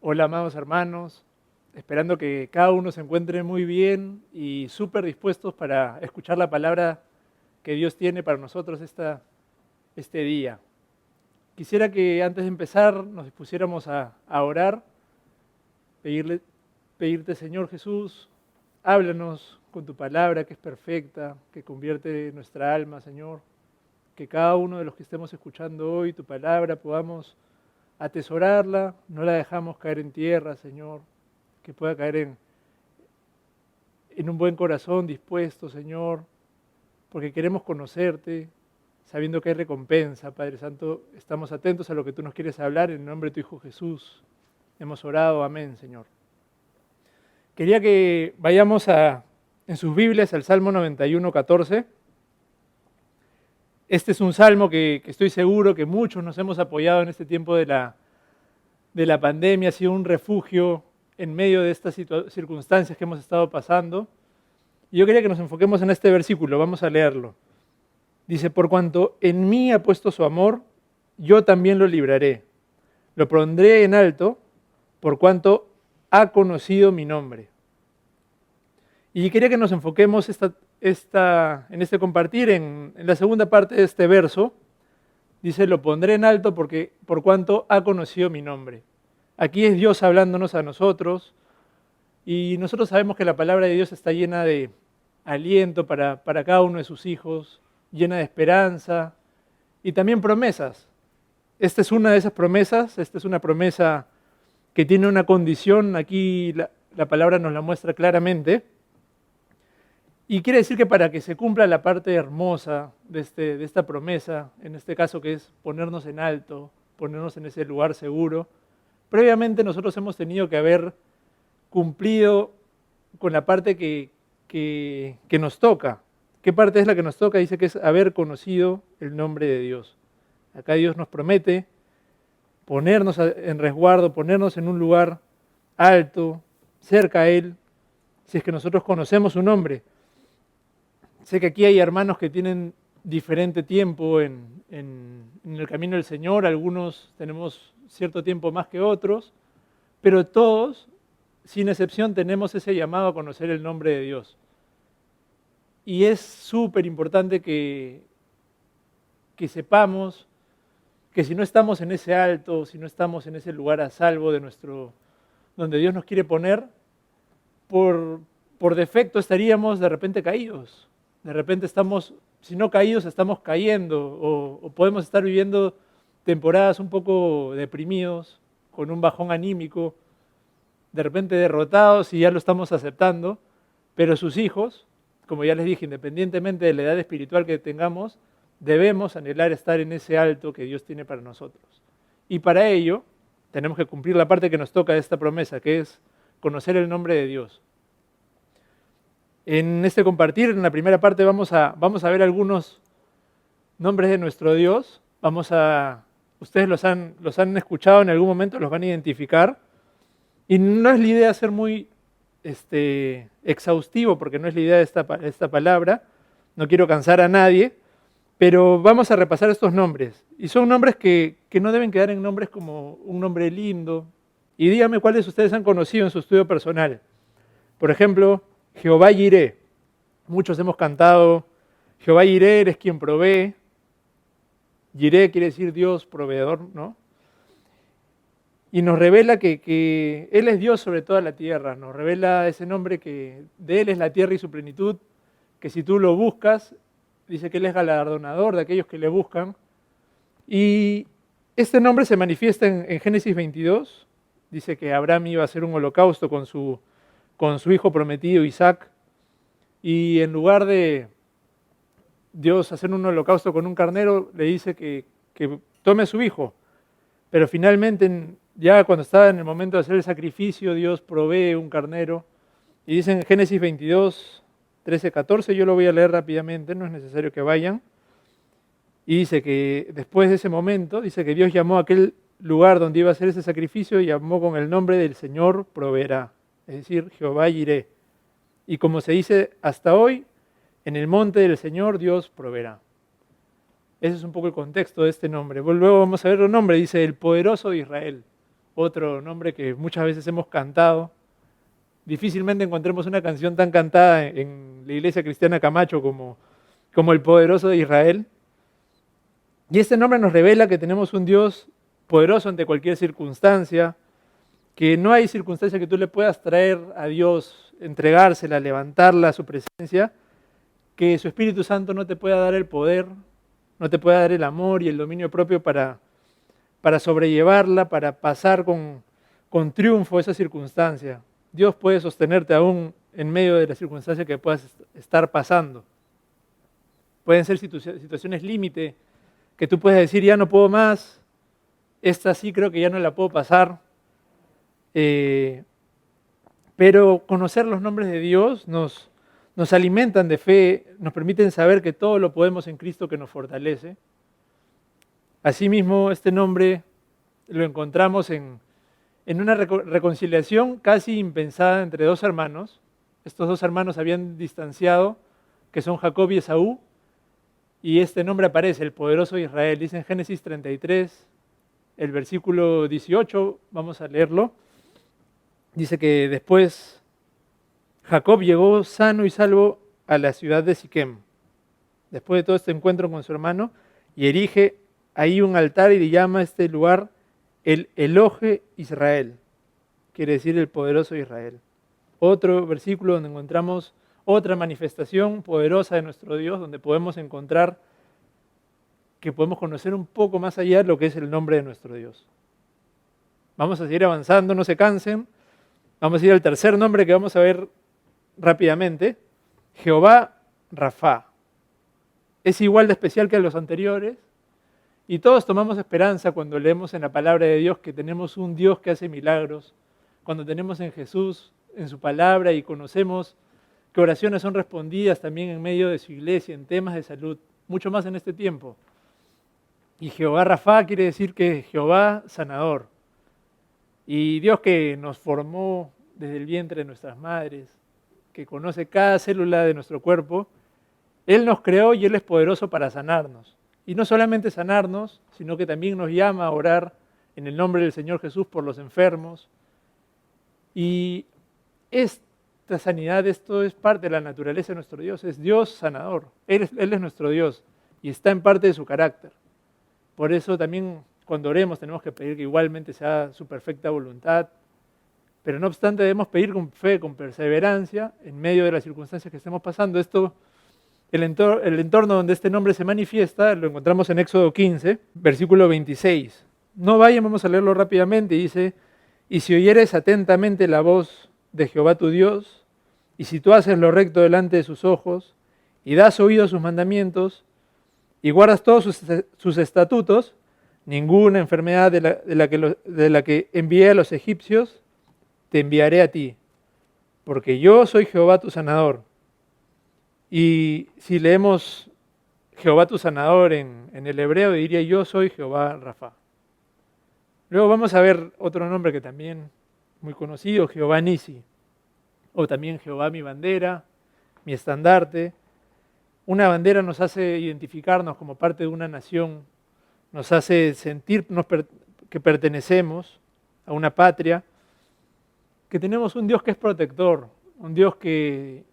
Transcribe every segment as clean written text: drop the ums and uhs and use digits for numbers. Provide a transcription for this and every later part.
Hola, amados hermanos, esperando que cada uno se encuentre muy bien y súper dispuestos para escuchar la palabra que Dios tiene para nosotros este día. Quisiera que antes de empezar nos dispusiéramos a orar, pedirle, pedirte, Señor Jesús, háblanos con tu palabra que es perfecta, que convierte nuestra alma, Señor. Que cada uno de los que estemos escuchando hoy tu palabra podamos atesorarla, no la dejamos caer en tierra, Señor, que pueda caer en un buen corazón dispuesto, Señor, porque queremos conocerte, sabiendo que hay recompensa, Padre Santo. Estamos atentos a lo que tú nos quieres hablar en el nombre de tu Hijo Jesús. Hemos orado, amén, Señor. Quería que vayamos en sus Biblias al Salmo 91:14. Este es un salmo que estoy seguro que muchos nos hemos apoyado en este tiempo de la pandemia. Ha sido un refugio en medio de estas circunstancias que hemos estado pasando. Y yo quería que nos enfoquemos en este versículo, vamos a leerlo. Dice, por cuanto en mí ha puesto su amor, yo también lo libraré. Lo pondré en alto, por cuanto ha conocido mi nombre. Y quería que nos enfoquemos en este compartir, en la segunda parte de este verso. Dice, lo pondré en alto por cuanto ha conocido mi nombre. Aquí es Dios hablándonos a nosotros, y nosotros sabemos que la palabra de Dios está llena de aliento para cada uno de sus hijos, llena de esperanza y también promesas. Esta es una de esas promesas, esta es una promesa que tiene una condición, aquí la palabra nos la muestra claramente, y quiere decir que para que se cumpla la parte hermosa de esta promesa, en este caso que es ponernos en alto, ponernos en ese lugar seguro, previamente nosotros hemos tenido que haber cumplido con la parte que nos toca. ¿Qué parte es la que nos toca? Dice que es haber conocido el nombre de Dios. Acá Dios nos promete ponernos en resguardo, ponernos en un lugar alto, cerca a Él, si es que nosotros conocemos su nombre. Sé que aquí hay hermanos que tienen diferente tiempo en el camino del Señor, algunos tenemos cierto tiempo más que otros, pero todos, sin excepción, tenemos ese llamado a conocer el nombre de Dios. Y es súper importante que sepamos que si no estamos en ese alto, si no estamos en ese lugar a salvo donde Dios nos quiere poner, por defecto estaríamos de repente caídos. De repente estamos, si no caídos, estamos cayendo o podemos estar viviendo temporadas un poco deprimidos, con un bajón anímico, de repente derrotados y ya lo estamos aceptando, pero sus hijos, como ya les dije, independientemente de la edad espiritual que tengamos, debemos anhelar estar en ese alto que Dios tiene para nosotros. Y para ello tenemos que cumplir la parte que nos toca de esta promesa, que es conocer el nombre de Dios. En este compartir, en la primera parte, vamos a ver algunos nombres de nuestro Dios. Ustedes los han escuchado en algún momento, los van a identificar. Y no es la idea ser muy exhaustivo, porque no es la idea de esta palabra. No quiero cansar a nadie, pero vamos a repasar estos nombres. Y son nombres que no deben quedar en nombres como un nombre lindo. Y díganme cuáles ustedes han conocido en su estudio personal. Por ejemplo, Jehová Jireh. Muchos hemos cantado, Jehová Jireh, eres quien provee. Jireh quiere decir Dios proveedor, ¿no? Y nos revela que Él es Dios sobre toda la tierra. Nos revela ese nombre que de Él es la tierra y su plenitud, que si tú lo buscas, dice que Él es galardonador de aquellos que le buscan. Y este nombre se manifiesta en Génesis 22. Dice que Abraham iba a hacer un holocausto con su hijo prometido Isaac. Y en lugar de Dios hacer un holocausto con un carnero, le dice que tome a su hijo. Pero finalmente, ya cuando estaba en el momento de hacer el sacrificio, Dios provee un carnero. Y dice en Génesis 22, 13, 14, yo lo voy a leer rápidamente, no es necesario que vayan. Y dice que después de ese momento, dice que Dios llamó a aquel lugar donde iba a hacer ese sacrificio, y llamó con el nombre del Señor proveerá, es decir, Jehová Jireh. Y como se dice hasta hoy, en el monte del Señor Dios proveerá. Ese es un poco el contexto de este nombre. Luego vamos a ver el nombre, dice el poderoso de Israel, otro nombre que muchas veces hemos cantado. Difícilmente encontremos una canción tan cantada en la iglesia cristiana Camacho como el poderoso de Israel. Y este nombre nos revela que tenemos un Dios poderoso ante cualquier circunstancia, que no hay circunstancia que tú le puedas traer a Dios, entregársela, levantarla a su presencia, que su Espíritu Santo no te pueda dar el poder, no te pueda dar el amor y el dominio propio para sobrellevarla, para pasar con triunfo esa circunstancia. Dios puede sostenerte aún en medio de la circunstancia que puedas estar pasando. Pueden ser situaciones límite, que tú puedes decir, ya no puedo más, esta sí creo que ya no la puedo pasar. Pero conocer los nombres de Dios nos alimentan de fe, nos permiten saber que todo lo podemos en Cristo que nos fortalece. Asimismo, este nombre lo encontramos en una reconciliación casi impensada entre dos hermanos. Estos dos hermanos habían distanciado, que son Jacob y Esaú, y este nombre aparece, el poderoso Israel. Dice en Génesis 33, el versículo 18, vamos a leerlo. Dice que después Jacob llegó sano y salvo a la ciudad de Siquem, después de todo este encuentro con su hermano, y erige ahí un altar y le llama a este lugar el Elohe Israel, quiere decir el poderoso Israel. Otro versículo donde encontramos otra manifestación poderosa de nuestro Dios, donde podemos encontrar que podemos conocer un poco más allá de lo que es el nombre de nuestro Dios. Vamos a seguir avanzando, no se cansen. Vamos a ir al tercer nombre que vamos a ver rápidamente, Jehová Rafa. Es igual de especial que los anteriores y todos tomamos esperanza cuando leemos en la palabra de Dios que tenemos un Dios que hace milagros, cuando tenemos en Jesús, en su palabra y conocemos que oraciones son respondidas también en medio de su iglesia, en temas de salud, mucho más en este tiempo. Y Jehová Rafa quiere decir que Jehová sanador. Y Dios que nos formó desde el vientre de nuestras madres, que conoce cada célula de nuestro cuerpo, Él nos creó y Él es poderoso para sanarnos. Y no solamente sanarnos, sino que también nos llama a orar en el nombre del Señor Jesús por los enfermos. Y esta sanidad, esto es parte de la naturaleza de nuestro Dios, es Dios sanador. Él es nuestro Dios y está en parte de su carácter. Por eso también cuando oremos tenemos que pedir que igualmente sea su perfecta voluntad, pero no obstante debemos pedir con fe, con perseverancia, en medio de las circunstancias que estemos pasando. El entorno donde este nombre se manifiesta lo encontramos en Éxodo 15, versículo 26. No vayan, vamos a leerlo rápidamente, dice, y si oyeres atentamente la voz de Jehová tu Dios, y si tú haces lo recto delante de sus ojos, y das oído a sus mandamientos, y guardas todos sus estatutos, ninguna enfermedad de la que envié a los egipcios, te enviaré a ti, porque yo soy Jehová tu sanador. Y si leemos Jehová tu sanador en el hebreo, diría yo soy Jehová Rafa. Luego vamos a ver otro nombre que también muy conocido, Jehová Nisi, o también Jehová mi bandera, mi estandarte. Una bandera nos hace identificarnos como parte de una nación, nos hace sentirnos que pertenecemos a una patria, que tenemos un Dios que es protector, un Dios que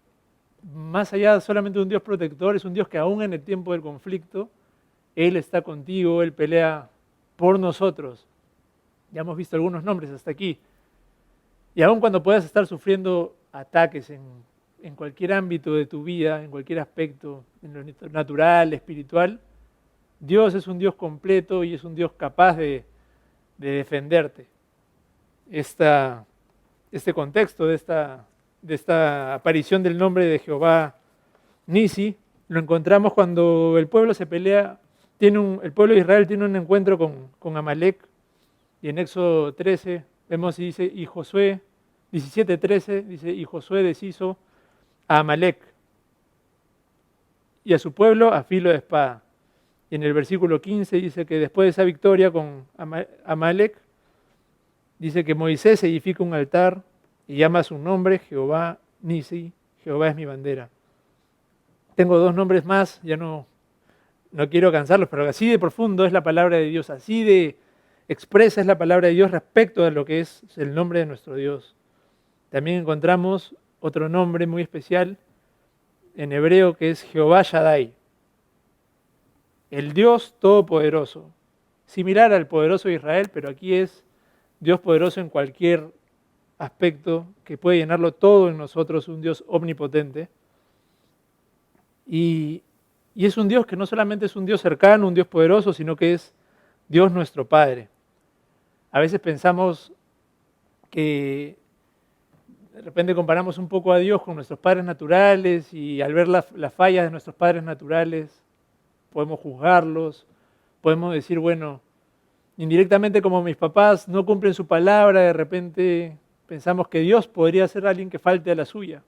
más allá de solamente un Dios protector, es un Dios que aún en el tiempo del conflicto, Él está contigo, Él pelea por nosotros. Ya hemos visto algunos nombres hasta aquí. Y aún cuando puedas estar sufriendo ataques en cualquier ámbito de tu vida, en cualquier aspecto, en lo natural, espiritual, Dios es un Dios completo y es un Dios capaz de defenderte. Este contexto de esta aparición del nombre de Jehová Nisi lo encontramos cuando el pueblo se pelea, el pueblo de Israel tiene un encuentro con Amalek, y en Éxodo 13 vemos y dice, y Josué, 17:13, dice, y Josué deshizo a Amalek y a su pueblo a filo de espada. Y en el versículo 15 dice que después de esa victoria con Amalek, dice que Moisés edifica un altar y llama a su nombre Jehová Nisi, Jehová es mi bandera. Tengo dos nombres más, ya no quiero cansarlos, pero así de profundo es la palabra de Dios, así de expresa es la palabra de Dios respecto a lo que es el nombre de nuestro Dios. También encontramos otro nombre muy especial en hebreo que es Jehová Shaddai, el Dios Todopoderoso, similar al poderoso Israel, pero aquí es Dios poderoso en cualquier aspecto que puede llenarlo todo en nosotros, un Dios omnipotente. Y es un Dios que no solamente es un Dios cercano, un Dios poderoso, sino que es Dios nuestro Padre. A veces pensamos que de repente comparamos un poco a Dios con nuestros padres naturales y al ver las fallas de nuestros padres naturales podemos juzgarlos, podemos decir, bueno, indirectamente como mis papás no cumplen su palabra, de repente pensamos que Dios podría ser alguien que falte a la suya.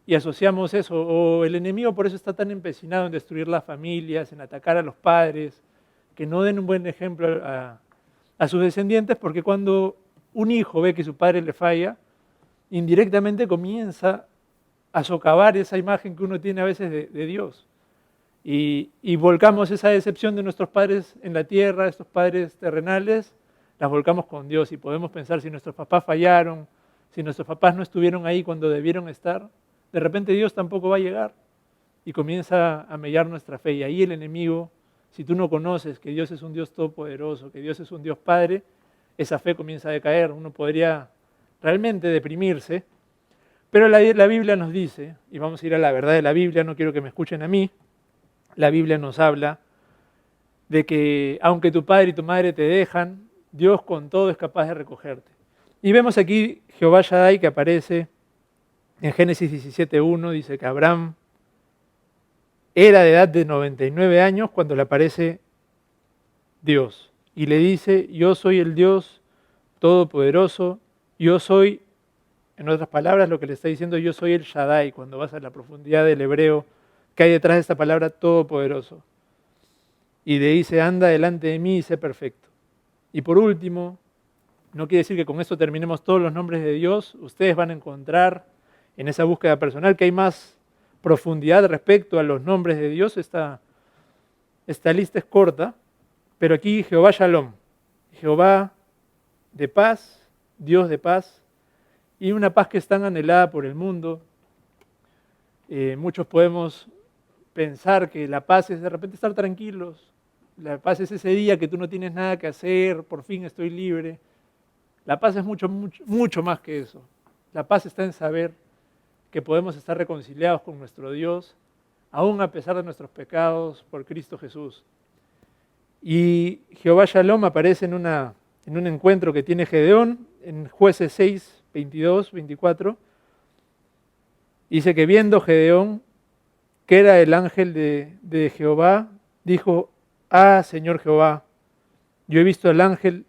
Y asociamos eso, o el enemigo por eso está tan empecinado en destruir las familias, en atacar a los padres, que no den un buen ejemplo a sus descendientes, porque cuando un hijo ve que su padre le falla, indirectamente comienza a socavar esa imagen que uno tiene a veces de Dios. Y volcamos esa decepción de nuestros padres en la tierra, estos padres terrenales, las volcamos con Dios y podemos pensar si nuestros papás fallaron, si nuestros papás no estuvieron ahí cuando debieron estar, de repente Dios tampoco va a llegar y comienza a mellar nuestra fe. Y ahí el enemigo, si tú no conoces que Dios es un Dios todopoderoso, que Dios es un Dios Padre, esa fe comienza a decaer. Uno podría realmente deprimirse, pero la Biblia nos dice, y vamos a ir a la verdad de la Biblia, no quiero que me escuchen a mí, la Biblia nos habla de que aunque tu padre y tu madre te dejan, Dios con todo es capaz de recogerte. Y vemos aquí Jehová Shaddai que aparece en Génesis 17:1, dice que Abraham era de edad de 99 años cuando le aparece Dios. Y le dice, yo soy el Dios todopoderoso, yo soy, en otras palabras, lo que le está diciendo, yo soy el Shaddai, cuando vas a la profundidad del hebreo que hay detrás de esta palabra todopoderoso. Y le dice, anda delante de mí y sé perfecto. Y por último, no quiere decir que con esto terminemos todos los nombres de Dios, ustedes van a encontrar en esa búsqueda personal que hay más profundidad respecto a los nombres de Dios. Esta lista es corta, pero aquí Jehová Shalom, Jehová de paz, Dios de paz, y una paz que es tan anhelada por el mundo. Muchos podemos pensar que la paz es de repente estar tranquilos, la paz es ese día que tú no tienes nada que hacer, por fin estoy libre. La paz es mucho, mucho, mucho más que eso. La paz está en saber que podemos estar reconciliados con nuestro Dios, aún a pesar de nuestros pecados, por Cristo Jesús. Y Jehová Shalom aparece en un encuentro que tiene Gedeón, en Jueces 6, 22, 24. Dice que viendo Gedeón, que era el ángel de Jehová, dijo, ah, Señor Jehová, yo he visto al ángel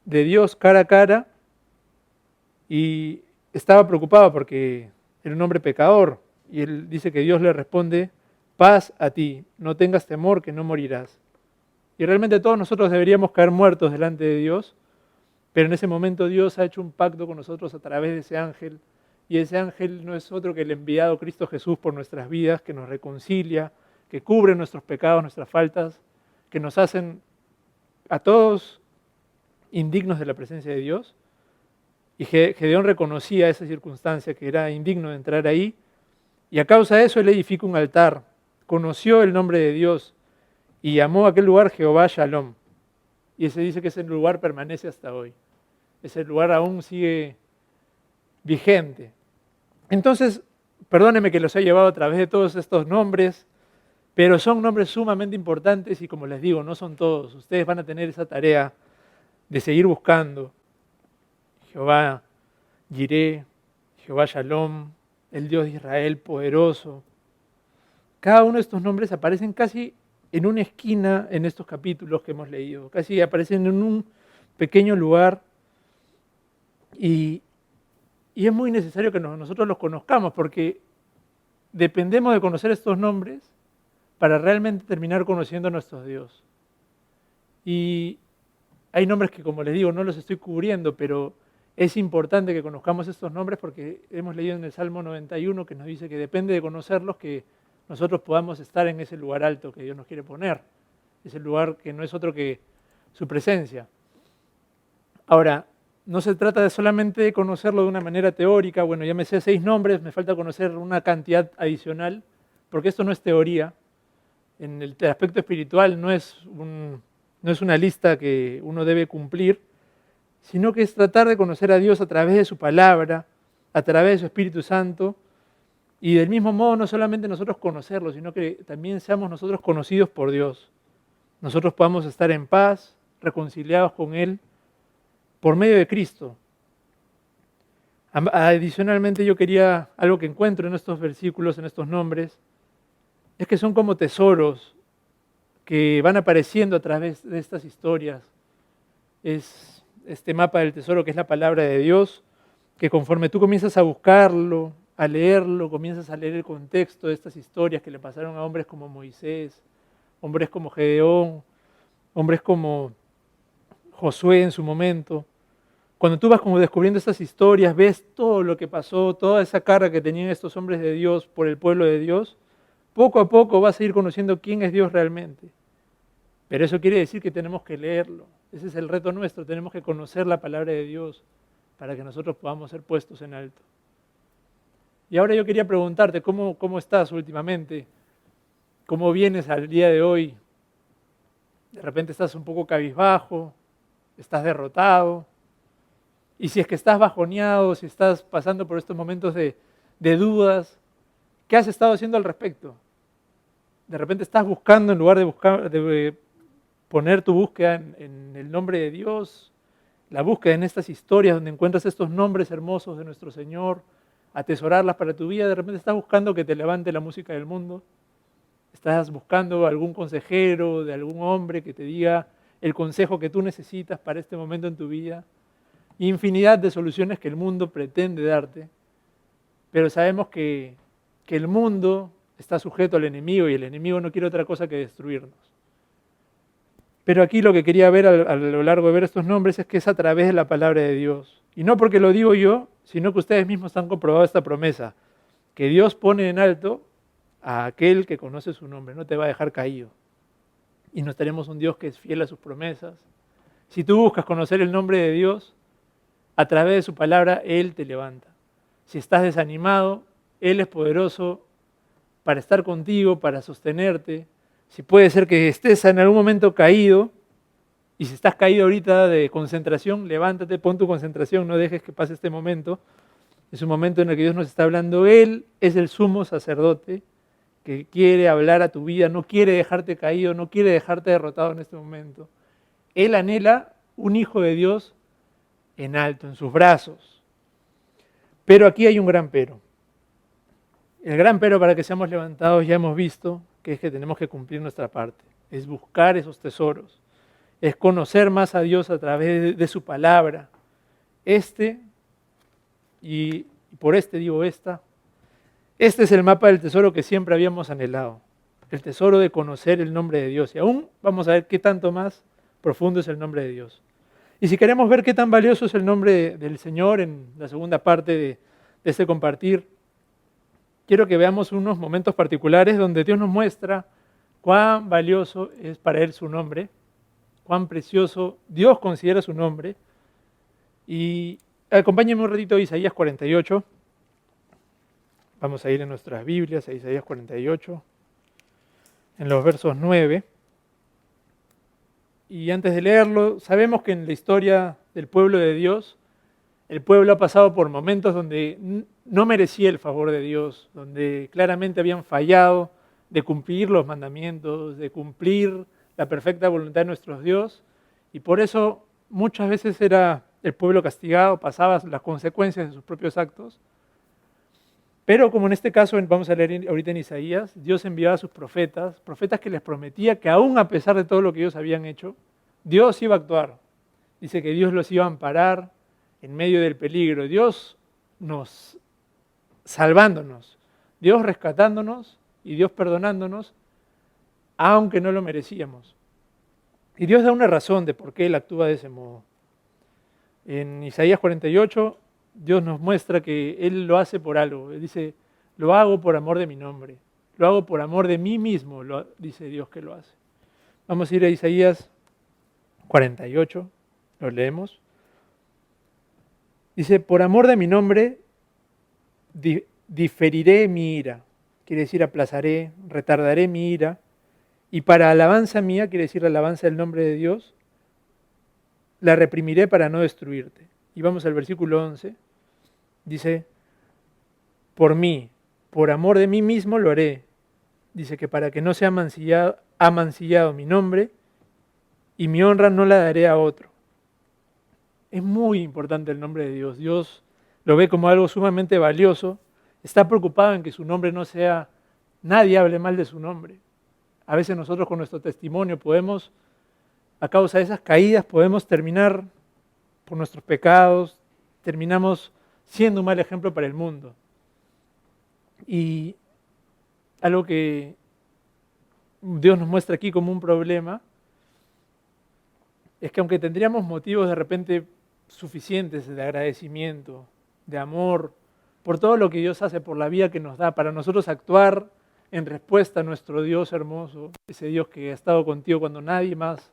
de Dios cara a cara y estaba preocupado porque era un hombre pecador. Y él dice que Dios le responde, paz a ti, no tengas temor que no morirás. Y realmente todos nosotros deberíamos caer muertos delante de Dios, pero en ese momento Dios ha hecho un pacto con nosotros a través de ese ángel, y ese ángel no es otro que el enviado Cristo Jesús por nuestras vidas, que nos reconcilia, que cubre nuestros pecados, nuestras faltas, que nos hacen a todos indignos de la presencia de Dios. Y Gedeón reconocía esa circunstancia, que era indigno de entrar ahí, y a causa de eso él edifica un altar, conoció el nombre de Dios y llamó a aquel lugar Jehová Shalom. Y se dice que ese lugar permanece hasta hoy. Ese lugar aún sigue vigente. Entonces, perdónenme que los he llevado a través de todos estos nombres, pero son nombres sumamente importantes y como les digo, no son todos. Ustedes van a tener esa tarea de seguir buscando. Jehová Jireh, Jehová Shalom, el Dios de Israel poderoso. Cada uno de estos nombres aparecen casi en una esquina en estos capítulos que hemos leído. Casi aparecen en un pequeño lugar y es muy necesario que nosotros los conozcamos porque dependemos de conocer estos nombres para realmente terminar conociendo a nuestro Dios. Y hay nombres que, como les digo, no los estoy cubriendo, pero es importante que conozcamos estos nombres porque hemos leído en el Salmo 91 que nos dice que depende de conocerlos que nosotros podamos estar en ese lugar alto que Dios nos quiere poner. Ese lugar que no es otro que su presencia. Ahora, no se trata de solamente conocerlo de una manera teórica, bueno, ya me sé 6 nombres, me falta conocer una cantidad adicional, porque esto no es teoría. En el aspecto espiritual no es una lista que uno debe cumplir, sino que es tratar de conocer a Dios a través de su palabra, a través de su Espíritu Santo, y del mismo modo no solamente nosotros conocerlo, sino que también seamos nosotros conocidos por Dios. Nosotros podamos estar en paz, reconciliados con Él, por medio de Cristo. Adicionalmente yo quería, algo que encuentro en estos versículos, en estos nombres, es que son como tesoros que van apareciendo a través de estas historias. Es este mapa del tesoro que es la palabra de Dios, que conforme tú comienzas a buscarlo, a leerlo, comienzas a leer el contexto de estas historias que le pasaron a hombres como Moisés, hombres como Gedeón, hombres como Josué en su momento. Cuando tú vas como descubriendo estas historias, ves todo lo que pasó, toda esa carga que tenían estos hombres de Dios por el pueblo de Dios, poco a poco vas a ir conociendo quién es Dios realmente. Pero eso quiere decir que tenemos que leerlo. Ese es el reto nuestro, tenemos que conocer la palabra de Dios para que nosotros podamos ser puestos en alto. Y ahora yo quería preguntarte, ¿cómo estás últimamente? ¿Cómo vienes al día de hoy? De repente estás un poco cabizbajo, estás derrotado. Y si es que estás bajoneado, si estás pasando por estos momentos de dudas, ¿qué has estado haciendo al respecto? De repente estás buscando, en lugar de poner tu búsqueda en el nombre de Dios, la búsqueda en estas historias donde encuentras estos nombres hermosos de nuestro Señor, atesorarlas para tu vida, de repente estás buscando que te levante la música del mundo, estás buscando algún consejero, de algún hombre que te diga el consejo que tú necesitas para este momento en tu vida, infinidad de soluciones que el mundo pretende darte, pero sabemos que el mundo está sujeto al enemigo y el enemigo no quiere otra cosa que destruirnos. Pero aquí lo que quería ver a lo largo de ver estos nombres es que es a través de la palabra de Dios. Y no porque lo digo yo, sino que ustedes mismos han comprobado esta promesa, que Dios pone en alto a aquel que conoce su nombre, no te va a dejar caído. Y nos tenemos un Dios que es fiel a sus promesas. Si tú buscas conocer el nombre de Dios, a través de su palabra, Él te levanta. Si estás desanimado, Él es poderoso para estar contigo, para sostenerte. Si puede ser que estés en algún momento caído, y si estás caído ahorita de concentración, levántate, pon tu concentración, no dejes que pase este momento. Es un momento en el que Dios nos está hablando. Él es el sumo sacerdote que quiere hablar a tu vida, no quiere dejarte caído, no quiere dejarte derrotado en este momento. Él anhela un hijo de Dios en alto, en sus brazos. Pero aquí hay un gran pero. El gran pero para que seamos levantados ya hemos visto que es que tenemos que cumplir nuestra parte, es buscar esos tesoros, es conocer más a Dios a través de su palabra. Y por digo este es el mapa del tesoro que siempre habíamos anhelado, el tesoro de conocer el nombre de Dios. Y aún vamos a ver qué tanto más profundo es el nombre de Dios. Y si queremos ver qué tan valioso es el nombre del Señor en la segunda parte de este compartir, quiero que veamos unos momentos particulares donde Dios nos muestra cuán valioso es para Él su nombre, cuán precioso Dios considera su nombre. Y acompáñenme un ratito a Isaías 48. Vamos a ir en nuestras Biblias a Isaías 48, en los versos 9. Y antes de leerlo, sabemos que en la historia del pueblo de Dios, el pueblo ha pasado por momentos donde no merecía el favor de Dios, donde claramente habían fallado de cumplir los mandamientos, de cumplir la perfecta voluntad de nuestro Dios, y por eso muchas veces era el pueblo castigado, pasaba las consecuencias de sus propios actos. Pero como en este caso, vamos a leer ahorita en Isaías, Dios enviaba a sus profetas que les prometía que aún a pesar de todo lo que ellos habían hecho, Dios iba a actuar. Dice que Dios los iba a amparar en medio del peligro, Dios nos salvándonos, Dios rescatándonos y Dios perdonándonos, aunque no lo merecíamos. Y Dios da una razón de por qué Él actúa de ese modo. En Isaías 48, Dios nos muestra que Él lo hace por algo. Él dice, lo hago por amor de mi nombre, lo hago por amor de mí mismo, dice Dios que lo hace. Vamos a ir a Isaías 48, lo leemos. Dice, por amor de mi nombre, diferiré mi ira. Quiere decir aplazaré, retardaré mi ira. Y para alabanza mía, quiere decir alabanza del nombre de Dios, la reprimiré para no destruirte. Y vamos al versículo 11. Dice, por mí, por amor de mí mismo lo haré. Dice que para que no sea mancillado mi nombre y mi honra no la daré a otro. Es muy importante el nombre de Dios. Dios lo ve como algo sumamente valioso. Está preocupado en que su nombre no sea, nadie hable mal de su nombre. A veces nosotros con nuestro testimonio podemos, a causa de esas caídas, podemos terminar por nuestros pecados, terminamos siendo un mal ejemplo para el mundo. Y algo que Dios nos muestra aquí como un problema es que aunque tendríamos motivos de repente suficientes de agradecimiento, de amor, por todo lo que Dios hace, por la vida que nos da, para nosotros actuar en respuesta a nuestro Dios hermoso, ese Dios que ha estado contigo cuando nadie más,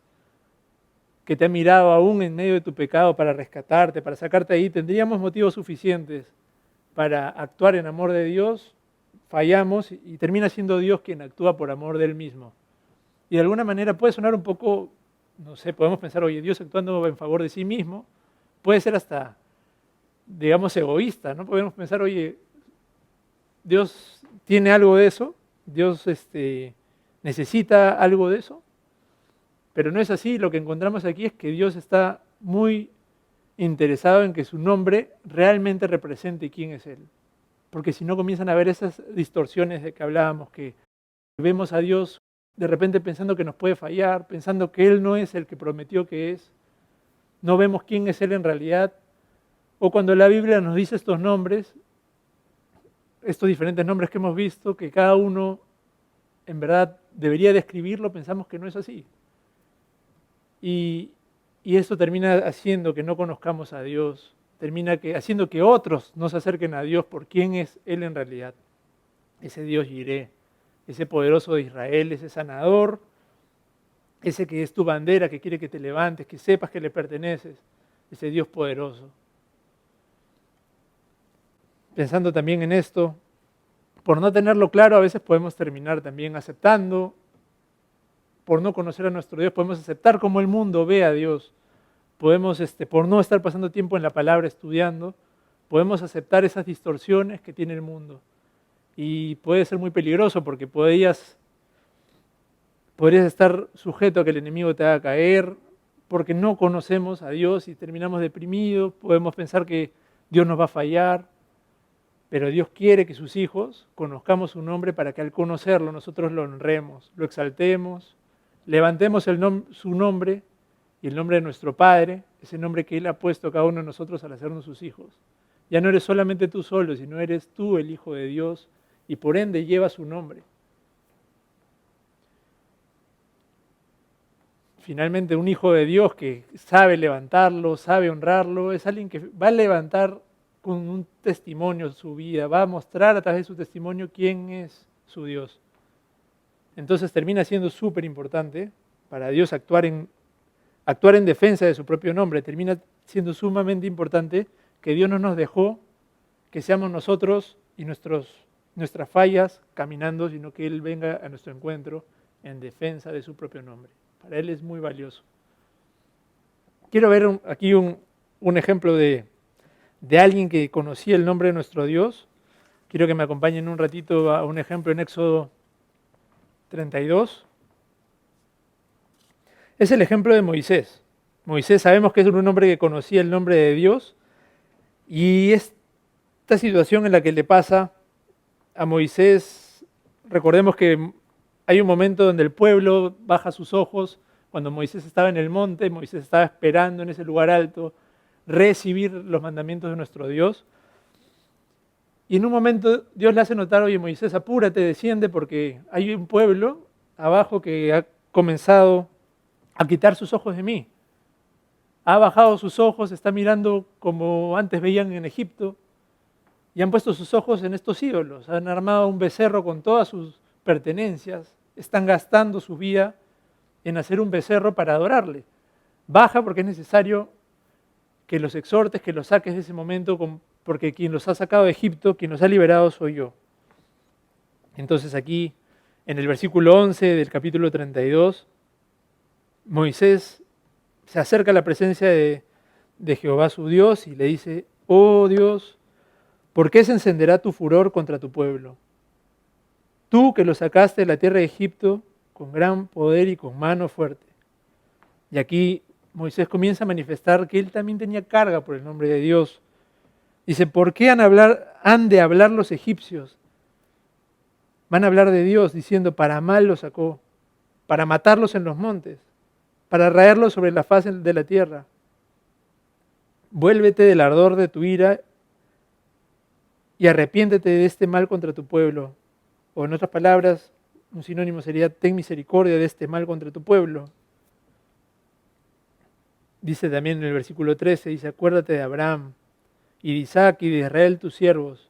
que te ha mirado aún en medio de tu pecado para rescatarte, para sacarte ahí, tendríamos motivos suficientes para actuar en amor de Dios, fallamos y termina siendo Dios quien actúa por amor de Él mismo. Y de alguna manera puede sonar un poco, no sé, podemos pensar, oye, Dios actuando en favor de sí mismo, puede ser hasta, digamos, egoísta, ¿no? Podemos pensar, oye, Dios tiene algo de eso, Dios necesita algo de eso, pero no es así. Lo que encontramos aquí es que Dios está muy interesado en que su nombre realmente represente quién es Él. Porque si no comienzan a ver esas distorsiones de que hablábamos, que vemos a Dios de repente pensando que nos puede fallar, pensando que Él no es el que prometió que es, no vemos quién es Él en realidad, o cuando la Biblia nos dice estos nombres, estos diferentes nombres que hemos visto, que cada uno en verdad debería describirlo, pensamos que no es así. Y esto termina haciendo que no conozcamos a Dios, termina haciendo que otros no se acerquen a Dios por quién es Él en realidad. Ese Dios Jireh, ese poderoso de Israel, ese sanador, ese que es tu bandera, que quiere que te levantes, que sepas que le perteneces, ese Dios poderoso. Pensando también en esto, por no tenerlo claro, a veces podemos terminar también aceptando, por no conocer a nuestro Dios, podemos aceptar como el mundo ve a Dios, podemos, por no estar pasando tiempo en la palabra estudiando, podemos aceptar esas distorsiones que tiene el mundo. Y puede ser muy peligroso porque podrías estar sujeto a que el enemigo te haga caer, porque no conocemos a Dios y terminamos deprimidos, podemos pensar que Dios nos va a fallar, pero Dios quiere que sus hijos conozcamos su nombre para que al conocerlo nosotros lo honremos, lo exaltemos, levantemos su nombre y el nombre de nuestro Padre, ese nombre que Él ha puesto a cada uno de nosotros al hacernos sus hijos. Ya no eres solamente tú solo, sino eres tú el Hijo de Dios y por ende lleva su nombre. Finalmente, un hijo de Dios que sabe levantarlo, sabe honrarlo, es alguien que va a levantar con un testimonio su vida, va a mostrar a través de su testimonio quién es su Dios. Entonces termina siendo súper importante para Dios actuar en defensa de su propio nombre. Termina siendo sumamente importante que Dios no nos dejó que seamos nosotros y nuestras fallas caminando, sino que Él venga a nuestro encuentro en defensa de su propio nombre. Para Él es muy valioso. Quiero ver aquí un ejemplo de alguien que conocía el nombre de nuestro Dios. Quiero que me acompañen un ratito a un ejemplo en Éxodo 32. Es el ejemplo de Moisés. Moisés sabemos que es un hombre que conocía el nombre de Dios y esta situación en la que le pasa a Moisés, recordemos que hay un momento donde el pueblo baja sus ojos, cuando Moisés estaba en el monte, Moisés estaba esperando en ese lugar alto recibir los mandamientos de nuestro Dios. Y en un momento Dios le hace notar, oye Moisés, apúrate, desciende porque hay un pueblo abajo que ha comenzado a quitar sus ojos de mí. Ha bajado sus ojos, está mirando como antes veían en Egipto y han puesto sus ojos en estos ídolos. Han armado un becerro con todas sus pertenencias, están gastando su vida en hacer un becerro para adorarle. baja porque es necesario que los exhortes, que los saques de ese momento, porque quien los ha sacado de Egipto, quien los ha liberado soy yo. Entonces aquí, en el versículo 11 del capítulo 32, Moisés se acerca a la presencia de Jehová su Dios y le dice, oh Dios, ¿por qué se encenderá tu furor contra tu pueblo? Tú que lo sacaste de la tierra de Egipto con gran poder y con mano fuerte. Y aquí Moisés comienza a manifestar que él también tenía carga por el nombre de Dios. Dice, ¿por qué han de hablar los egipcios? Van a hablar de Dios diciendo, para mal los sacó, para matarlos en los montes, para raerlos sobre la faz de la tierra. Vuélvete del ardor de tu ira y arrepiéntete de este mal contra tu pueblo. O en otras palabras, un sinónimo sería, ten misericordia de este mal contra tu pueblo. Dice también en el versículo 13, dice, acuérdate de Abraham y de Isaac y de Israel tus siervos,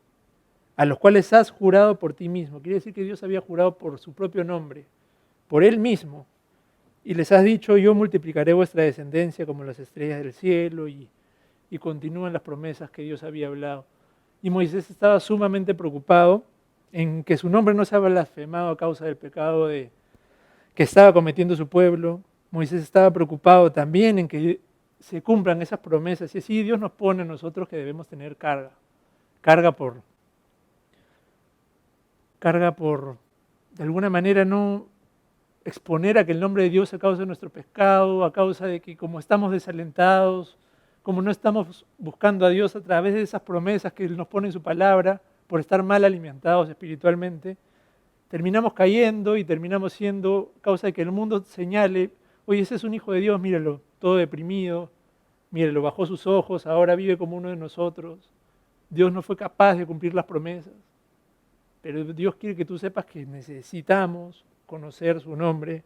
a los cuales has jurado por ti mismo. Quiere decir que Dios había jurado por su propio nombre, por Él mismo. Y les has dicho, yo multiplicaré vuestra descendencia como las estrellas del cielo, y continúan las promesas que Dios había hablado. Y Moisés estaba sumamente preocupado en que su nombre no sea blasfemado a causa del pecado que estaba cometiendo su pueblo. Moisés estaba preocupado también en que se cumplan esas promesas. Y así Dios nos pone a nosotros que debemos tener carga por, de alguna manera, no exponer a que el nombre de Dios a causa de nuestro pecado, a causa de que como estamos desalentados, como no estamos buscando a Dios a través de esas promesas que Él nos pone en su palabra, por estar mal alimentados espiritualmente, terminamos cayendo y terminamos siendo causa de que el mundo señale, oye, ese es un hijo de Dios, míralo, todo deprimido, míralo, bajó sus ojos, ahora vive como uno de nosotros. Dios no fue capaz de cumplir las promesas, pero Dios quiere que tú sepas que necesitamos conocer su nombre,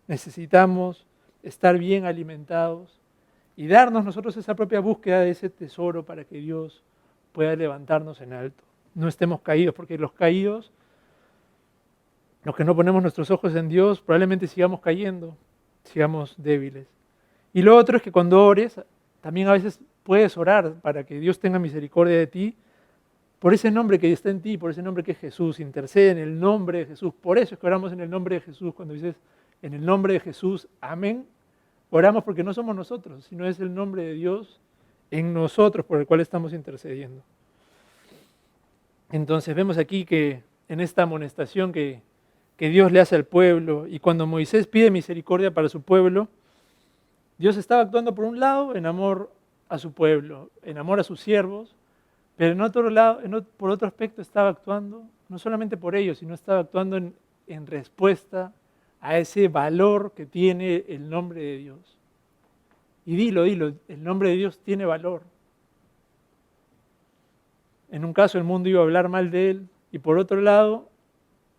necesitamos estar bien alimentados y darnos nosotros esa propia búsqueda de ese tesoro para que Dios pueda levantarnos en alto. No estemos caídos, porque los caídos, los que no ponemos nuestros ojos en Dios, probablemente sigamos cayendo, sigamos débiles. Y lo otro es que cuando ores, también a veces puedes orar para que Dios tenga misericordia de ti, por ese nombre que está en ti, por ese nombre que es Jesús. Intercede en el nombre de Jesús. Por eso es que oramos en el nombre de Jesús. Cuando dices en el nombre de Jesús, amén, oramos porque no somos nosotros, sino es el nombre de Dios en nosotros por el cual estamos intercediendo. Entonces vemos aquí que en esta amonestación que Dios le hace al pueblo, y cuando Moisés pide misericordia para su pueblo, Dios estaba actuando por un lado en amor a su pueblo, en amor a sus siervos, pero en otro lado, por otro aspecto estaba actuando, no solamente por ellos, sino estaba actuando en respuesta a ese valor que tiene el nombre de Dios. Y dilo, el nombre de Dios tiene valor. En un caso el mundo iba a hablar mal de él, y por otro lado,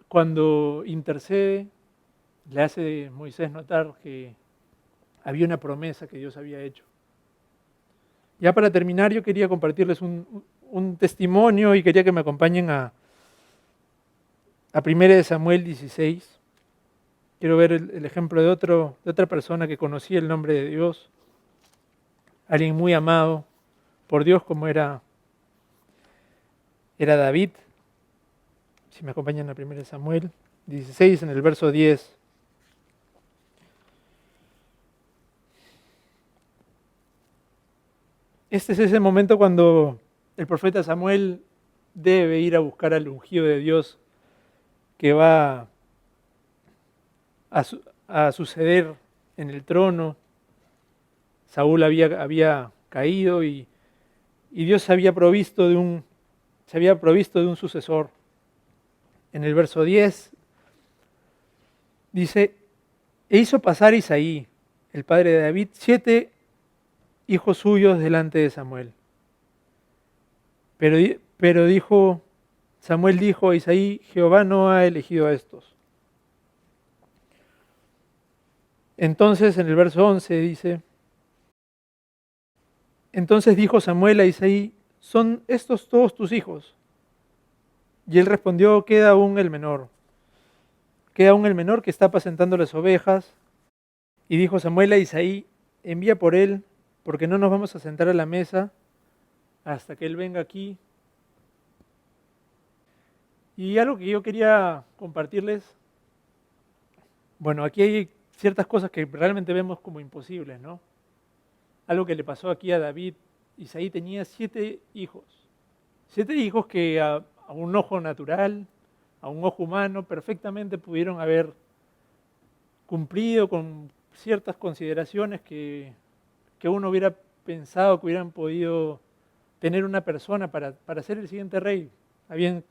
cuando intercede, le hace Moisés notar que había una promesa que Dios había hecho. Ya para terminar, yo quería compartirles un testimonio y quería que me acompañen a 1 Samuel 16. Quiero ver el ejemplo de otra persona que conocía el nombre de Dios, alguien muy amado por Dios como era David. Si me acompañan a 1 Samuel 16, en el verso 10. Este es ese momento cuando el profeta Samuel debe ir a buscar al ungido de Dios que va a suceder en el trono. Saúl había caído y Dios se había provisto de un sucesor. En el verso 10 dice, e hizo pasar Isaí, el padre de David, 7 hijos suyos delante de Samuel. Pero Samuel dijo a Isaí, Jehová no ha elegido a estos. Entonces en el verso 11 dice, entonces dijo Samuel a Isaí, ¿son estos todos tus hijos? Y él respondió, queda aún el menor que está apacentando las ovejas. Y dijo Samuel a Isaí, envía por él, porque no nos vamos a sentar a la mesa hasta que él venga aquí. Y algo que yo quería compartirles, bueno, aquí hay ciertas cosas que realmente vemos como imposibles, ¿no? Algo que le pasó aquí a David. Isaí tenía 7 hijos. 7 hijos que a un ojo natural, a un ojo humano, perfectamente pudieron haber cumplido con ciertas consideraciones que uno hubiera pensado que hubieran podido tener una persona para ser el siguiente rey. Habían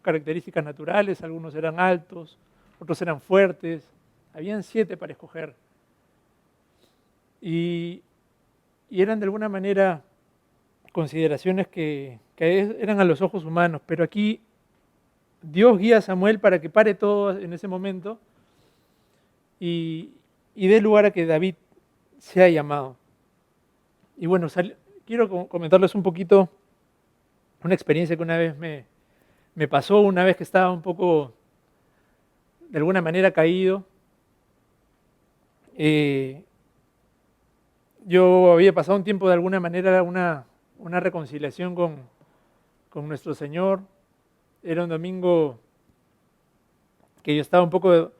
características naturales, algunos eran altos, otros eran fuertes, habían 7 para escoger. Y eran de alguna manera consideraciones que eran a los ojos humanos, pero aquí Dios guía a Samuel para que pare todo en ese momento y dé lugar a que David sea llamado. Y bueno, quiero comentarles un poquito una experiencia que una vez me pasó, una vez que estaba un poco, de alguna manera, caído. Yo había pasado un tiempo, de alguna manera, una reconciliación con nuestro Señor. Era un domingo que yo estaba un poco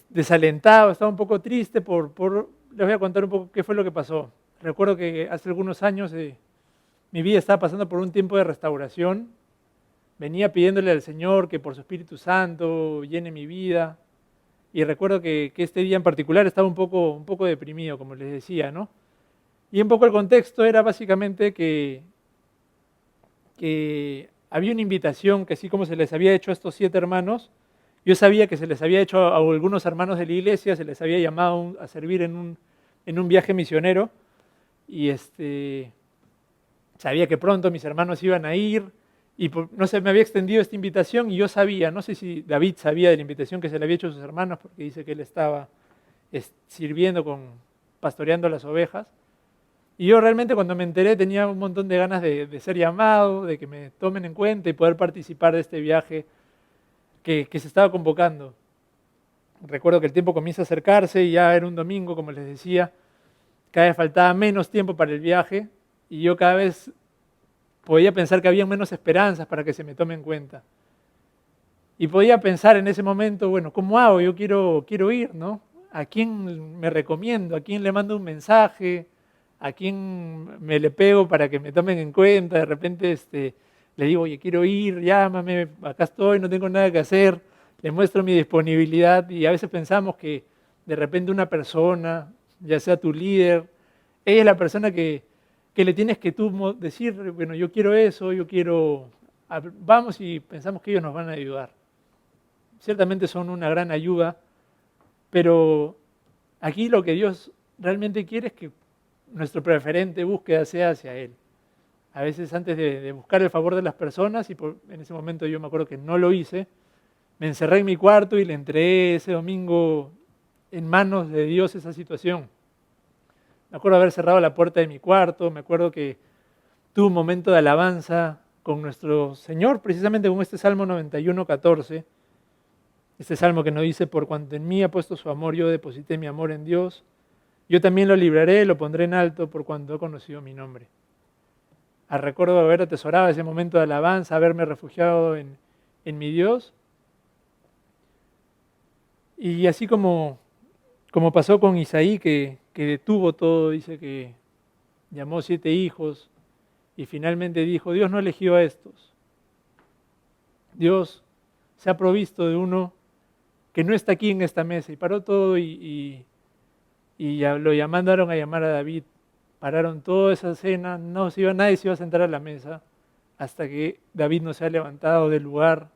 desalentado, estaba un poco triste les voy a contar un poco qué fue lo que pasó. Recuerdo que hace algunos años mi vida estaba pasando por un tiempo de restauración. Venía pidiéndole al Señor que por su Espíritu Santo llene mi vida. Y recuerdo que este día en particular estaba un poco deprimido, como les decía, ¿no? Y un poco el contexto era básicamente que había una invitación que así como se les había hecho a estos 7 hermanos, yo sabía que se les había hecho a algunos hermanos de la iglesia, se les había llamado a servir en un viaje misionero y sabía que pronto mis hermanos iban a ir y no sé, me había extendido esta invitación y yo sabía, no sé si David sabía de la invitación que se le había hecho a sus hermanos porque dice que él estaba sirviendo pastoreando las ovejas. Y yo realmente cuando me enteré tenía un montón de ganas de ser llamado, de que me tomen en cuenta y poder participar de este viaje que se estaba convocando. Recuerdo que el tiempo comienza a acercarse y ya era un domingo, como les decía, cada vez faltaba menos tiempo para el viaje y yo cada vez podía pensar que había menos esperanzas para que se me tome en cuenta. Y podía pensar en ese momento, bueno, ¿cómo hago? Yo quiero ir, ¿no? ¿A quién me recomiendo? ¿A quién le mando un mensaje? ¿A quién me le pego para que me tomen en cuenta? De repente le digo, oye, quiero ir, llámame, acá estoy, no tengo nada que hacer. Le muestro mi disponibilidad y a veces pensamos que de repente una persona, ya sea tu líder, ella es la persona que le tienes que tú decir, bueno, yo quiero eso, vamos y pensamos que ellos nos van a ayudar. Ciertamente son una gran ayuda, pero aquí lo que Dios realmente quiere es que nuestro preferente búsqueda sea hacia Él. A veces antes de buscar el favor de las personas, y en ese momento yo me acuerdo que no lo hice, me encerré en mi cuarto y le entregué ese domingo en manos de Dios esa situación. Me acuerdo haber cerrado la puerta de mi cuarto, me acuerdo que tuve un momento de alabanza con nuestro Señor, precisamente con este Salmo 91:14, este salmo que nos dice, por cuanto en mí ha puesto su amor, yo deposité mi amor en Dios, yo también lo libraré, lo pondré en alto por cuanto ha conocido mi nombre. Recuerdo haber atesorado ese momento de alabanza, haberme refugiado en mi Dios. Y así como pasó con Isaí, que detuvo todo, dice que llamó 7 hijos y finalmente dijo, Dios no eligió a estos. Dios se ha provisto de uno que no está aquí en esta mesa. Y paró todo y lo mandaron a llamar a David. Pararon toda esa cena, nadie se iba a sentar a la mesa hasta que David no se ha levantado del lugar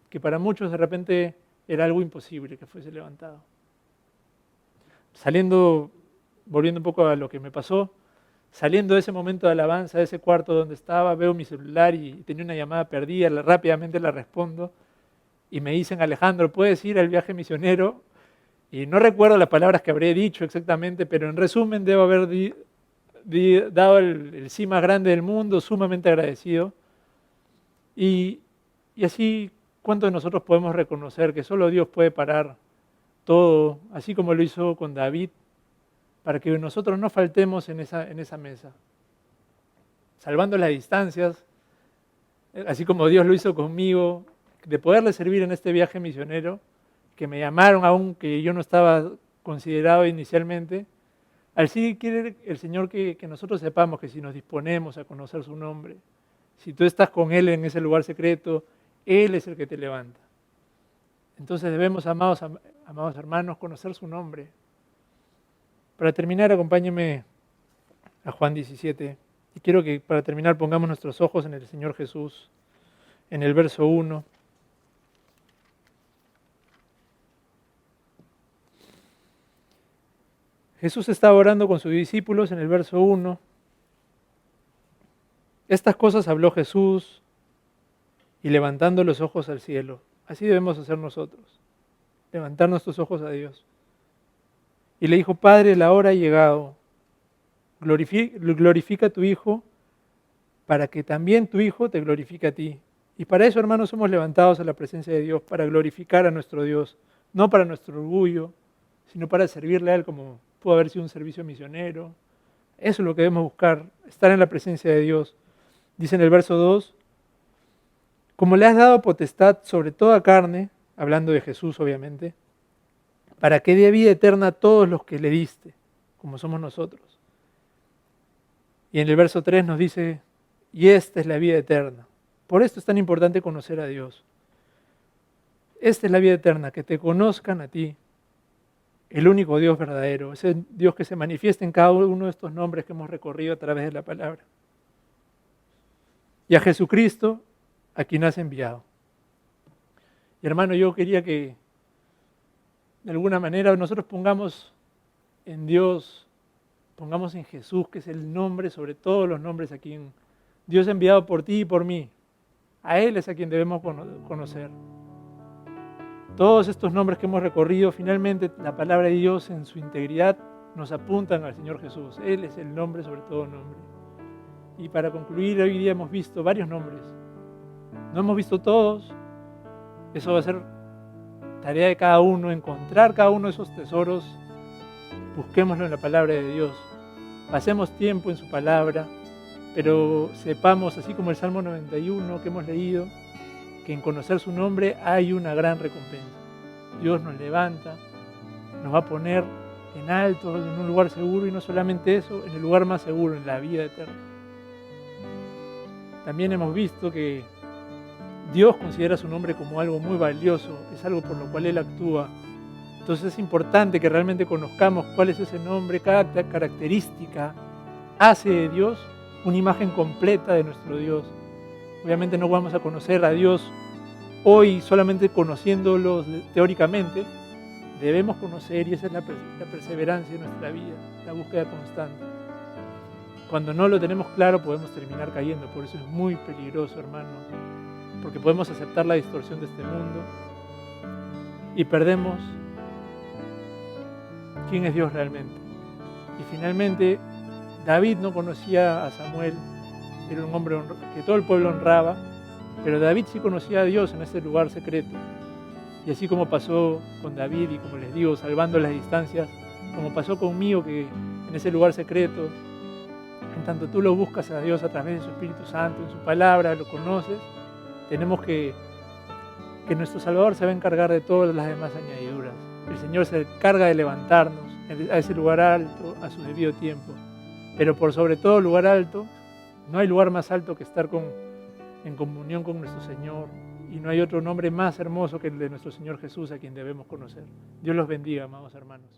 que para muchos de repente era algo imposible que fuese levantado. Volviendo un poco a lo que me pasó, saliendo de ese momento de alabanza, de ese cuarto donde estaba, veo mi celular y tenía una llamada perdida, rápidamente la respondo y me dicen, Alejandro, ¿puedes ir al viaje misionero? Y no recuerdo las palabras que habré dicho exactamente, pero en resumen debo haber dado el sí más grande del mundo, sumamente agradecido. Y así, ¿cuántos de nosotros podemos reconocer que solo Dios puede parar todo, así como lo hizo con David? para que nosotros no faltemos en esa mesa, salvando las distancias, así como Dios lo hizo conmigo, de poderle servir en este viaje misionero, que me llamaron aún que yo no estaba considerado inicialmente. Así quiere el Señor que nosotros sepamos que si nos disponemos a conocer su nombre, si tú estás con Él en ese lugar secreto, Él es el que te levanta. Entonces debemos, amados hermanos, conocer su nombre. Para terminar, acompáñenme a Juan 17. Y quiero que para terminar pongamos nuestros ojos en el Señor Jesús, en el verso 1. Jesús estaba orando con sus discípulos en el verso 1. Estas cosas habló Jesús y levantando los ojos al cielo. Así debemos hacer nosotros, levantar nuestros ojos a Dios. Y le dijo, Padre, la hora ha llegado, glorifica a tu Hijo, para que también tu Hijo te glorifique a ti. Y para eso, hermanos, somos levantados a la presencia de Dios, para glorificar a nuestro Dios, no para nuestro orgullo, sino para servirle a Él como pudo haber sido un servicio misionero. Eso es lo que debemos buscar, estar en la presencia de Dios. Dice en el verso 2, como le has dado potestad sobre toda carne, hablando de Jesús obviamente, para que dé vida eterna a todos los que le diste, como somos nosotros. Y en el verso 3 nos dice, y esta es la vida eterna. Por esto es tan importante conocer a Dios. Esta es la vida eterna, que te conozcan a ti, el único Dios verdadero, ese Dios que se manifiesta en cada uno de estos nombres que hemos recorrido a través de la palabra. Y a Jesucristo, a quien has enviado. Y hermano, yo quería que de alguna manera nosotros pongamos en Dios, pongamos en Jesús, que es el nombre sobre todos los nombres, a quien Dios ha enviado por ti y por mí. A Él es a quien debemos conocer. Todos estos nombres que hemos recorrido, finalmente la palabra de Dios en su integridad nos apuntan al Señor Jesús. Él es el nombre sobre todo nombre. Y para concluir, hoy día hemos visto varios nombres. No hemos visto todos. Eso va a ser tarea de cada uno, encontrar cada uno de esos tesoros. Busquémoslo en la palabra de Dios. Pasemos tiempo en su palabra, pero sepamos, así como el Salmo 91 que hemos leído, que en conocer su nombre hay una gran recompensa. Dios nos levanta, nos va a poner en alto, en un lugar seguro, y no solamente eso, en el lugar más seguro, en la vida eterna. También hemos visto que Dios considera su nombre como algo muy valioso, es algo por lo cual Él actúa. Entonces es importante que realmente conozcamos cuál es ese nombre, cada característica hace de Dios una imagen completa de nuestro Dios. Obviamente no vamos a conocer a Dios hoy solamente conociéndolo teóricamente, debemos conocer, y esa es la perseverancia de nuestra vida, la búsqueda constante. Cuando no lo tenemos claro podemos terminar cayendo, por eso es muy peligroso, hermanos, porque podemos aceptar la distorsión de este mundo y perdemos quién es Dios realmente. Y finalmente, David no conocía a Samuel, era un hombre que todo el pueblo honraba, pero David sí conocía a Dios en ese lugar secreto. Y así como pasó con David, y como les digo, salvando las distancias, como pasó conmigo, que en ese lugar secreto, en tanto tú lo buscas a Dios a través de su Espíritu Santo, en su palabra, lo conoces, tenemos que nuestro Salvador se va a encargar de todas las demás añadiduras. El Señor se encarga de levantarnos a ese lugar alto a su debido tiempo. Pero por sobre todo lugar alto, no hay lugar más alto que estar en comunión con nuestro Señor. Y no hay otro nombre más hermoso que el de nuestro Señor Jesús, a quien debemos conocer. Dios los bendiga, amados hermanos.